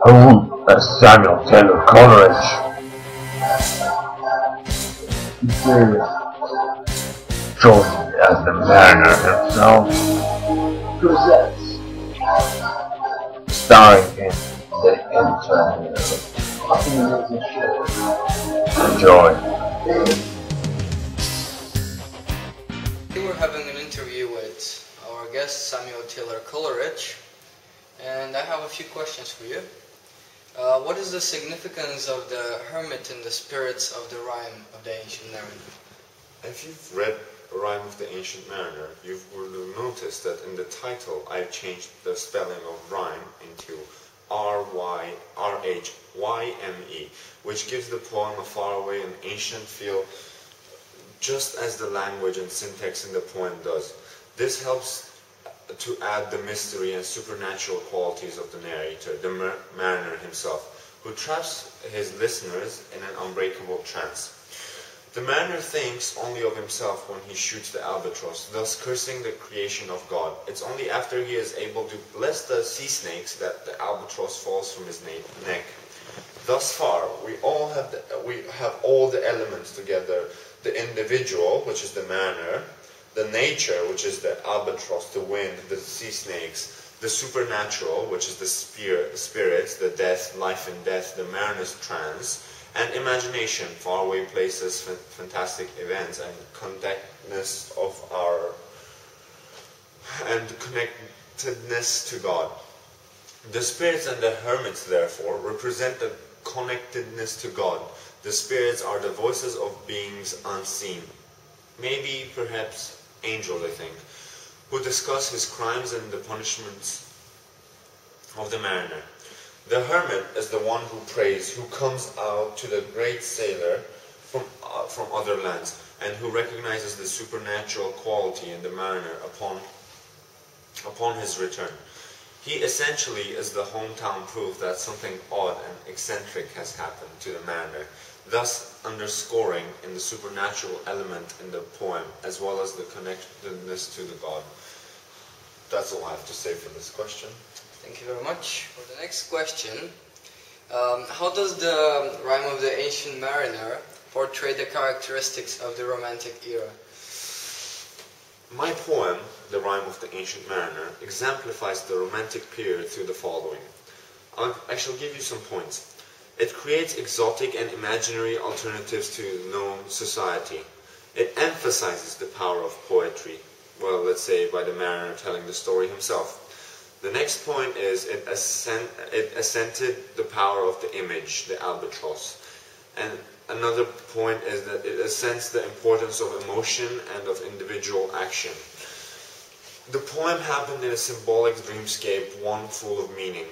Harut Samuel Taylor Coleridge. Georgi as the mariner himself, presents, starring in the interview. Enjoy. We were having an interview with our guest Samuel Taylor Coleridge, and I have a few questions for you. What is the significance of the hermit and the spirits of the rhyme of the ancient mariner? If you've read Rhyme of the Ancient Mariner, you will have noticed that in the title I've changed the spelling of rhyme into R-H-Y-M-E, which gives the poem a faraway and ancient feel, just as the language and syntax in the poem does. This helps to add the mystery and supernatural qualities of the narrator, the mariner himself, who traps his listeners in an unbreakable trance. The mariner thinks only of himself when he shoots the albatross, thus cursing the creation of God. It's only after he is able to bless the sea snakes that the albatross falls from his neck. Thus far, we have all the elements together: the individual, which is the mariner; the nature, which is the albatross, the wind, the sea snakes; the supernatural, which is the spirits, the death, life and death, the mariner's trance; and imagination, faraway places, fantastic events, and connectedness to God. The spirits and the hermits, therefore, represent the connectedness to God. The spirits are the voices of beings unseen, maybe, perhaps, angels, I think, who discuss his crimes and the punishments of the mariner. The hermit is the one who prays, who comes out to the great sailor from other lands, and who recognizes the supernatural quality in the mariner upon his return. He essentially is the hometown proof that something odd and eccentric has happened to the mariner, thus underscoring in the supernatural element in the poem, as well as the connectedness to the God. That's all I have to say for this question. Thank you very much. For the next question, how does the rhyme of the ancient mariner portray the characteristics of the Romantic era? My poem, The Rhyme of the Ancient Mariner, exemplifies the Romantic period through the following. I shall give you some points. It creates exotic and imaginary alternatives to known society. It emphasizes the power of poetry, well, let's say by the mariner telling the story himself. The next point is it accented the power of the image, the albatross. And another point is that it accents the importance of emotion and of individual action. The poem happened in a symbolic dreamscape, one full of meaning.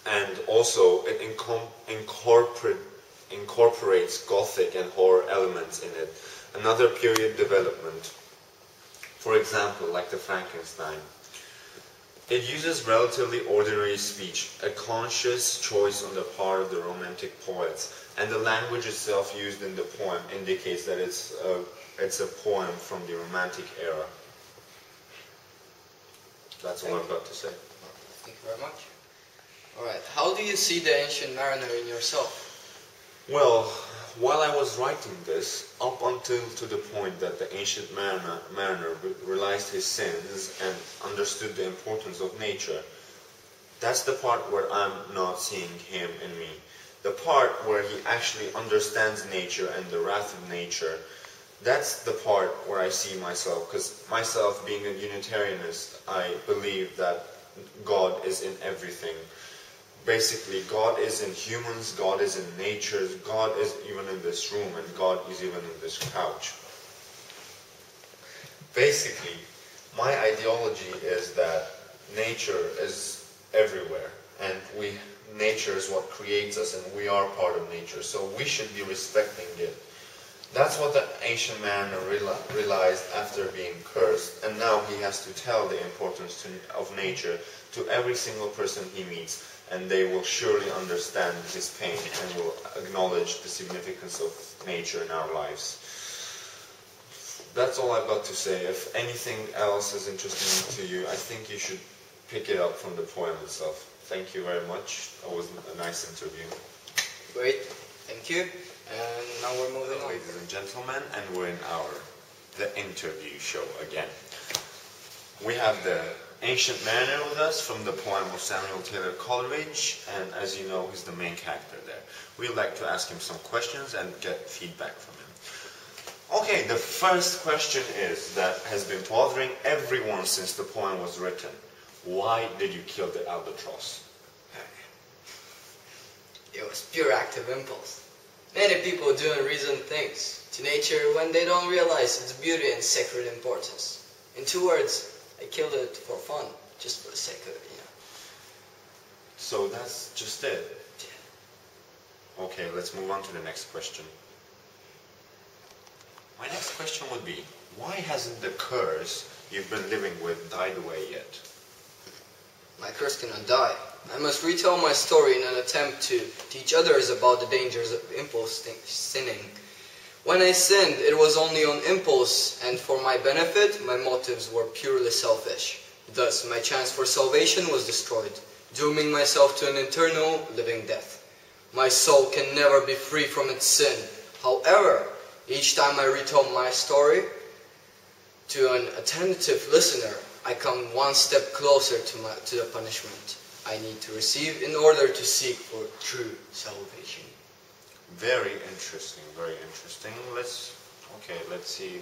And also it incorporates Gothic and horror elements in it. Another period development. For example, like the Frankenstein. It uses relatively ordinary speech, a conscious choice on the part of the Romantic poets, and the language itself used in the poem indicates that it's a poem from the Romantic era. That's all I've got to say. Thank you very much. Alright, how do you see the ancient mariner in yourself? Well, while I was writing this, up until to the point that the ancient mariner realized his sins and understood the importance of nature, that's the part where I'm not seeing him in me. The part where he actually understands nature and the wrath of nature, that's the part where I see myself, because myself being a Unitarianist, I believe that God is in everything. Basically, God is in humans, God is in nature, God is even in this room, and God is even in this couch. Basically, my ideology is that nature is everywhere, and nature is what creates us, and we are part of nature, so we should be respecting it. That's what the ancient mariner realized after being cursed, and now he has to tell the importance of nature to every single person he meets, and they will surely understand his pain and will acknowledge the significance of nature in our lives. That's all I've got to say. If anything else is interesting to you, I think you should pick it up from the poem itself. Thank you very much. That was a nice interview. Great, thank you. And now we're moving on. Ladies and gentlemen, and we're in the interview show again. We have the Ancient Mariner with us from the poem of Samuel Taylor Coleridge, and as you know, he's the main character there. We'd like to ask him some questions and get feedback from him. Okay, the first question that has been bothering everyone since the poem was written. Why did you kill the albatross? It was pure active impulse. Many people do unreasoned things to nature when they don't realize its beauty and sacred importance. In 2 words, I killed it for fun, just for the sake of it, you know. So that's just it? Yeah. Okay, let's move on to the next question. My next question would be, why hasn't the curse you've been living with died away yet? My curse cannot die. I must retell my story in an attempt to teach others about the dangers of impulse sinning. When I sinned, it was only on impulse, and for my benefit, my motives were purely selfish. Thus, my chance for salvation was destroyed, dooming myself to an eternal living death. My soul can never be free from its sin. However, each time I retell my story to an attentive listener, I come one step closer to the punishment I need to receive in order to seek for true salvation. Very interesting, very interesting. Let's see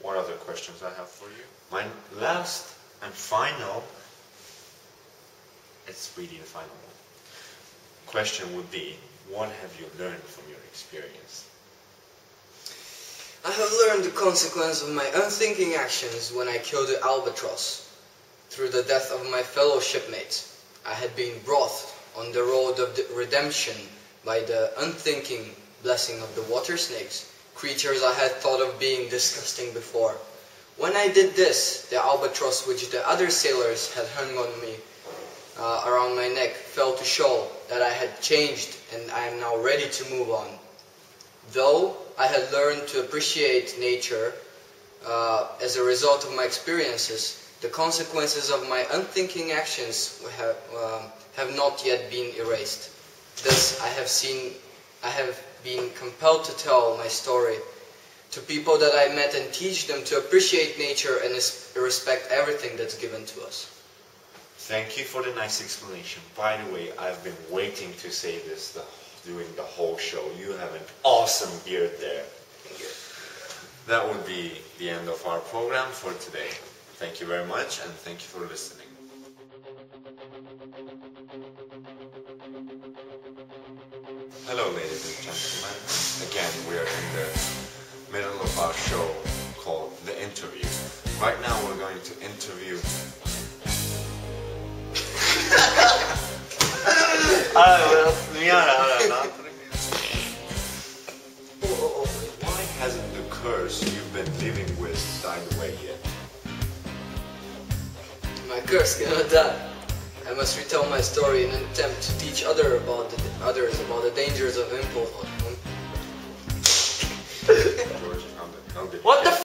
what other questions I have for you. My last and final, it's really the final one, question would be, what have you learned from your experience? I have learned the consequence of my unthinking actions when I killed the albatross. Through the death of my fellow shipmates, I had been brought on the road of redemption by the unthinking blessing of the water snakes, creatures I had thought of being disgusting before. When I did this, the albatross which the other sailors had hung on me around my neck fell to show that I had changed and I am now ready to move on. Though I had learned to appreciate nature as a result of my experiences, the consequences of my unthinking actions have not yet been erased. Thus, I have been compelled to tell my story to people that I met and teach them to appreciate nature and respect everything that's given to us. Thank you for the nice explanation. By the way, I've been waiting to say this during the whole show. You have an awesome beard there. Thank you. That would be the end of our program for today. Thank you very much, and thank you for listening. Hello, ladies and gentlemen. Again, we are in the middle of our show called The Interview. Right now, we're going to interview... Why hasn't the curse you've been living with died away yet? My curse cannot die. I must retell my story in an attempt to teach others about the dangers of impulse. George, What the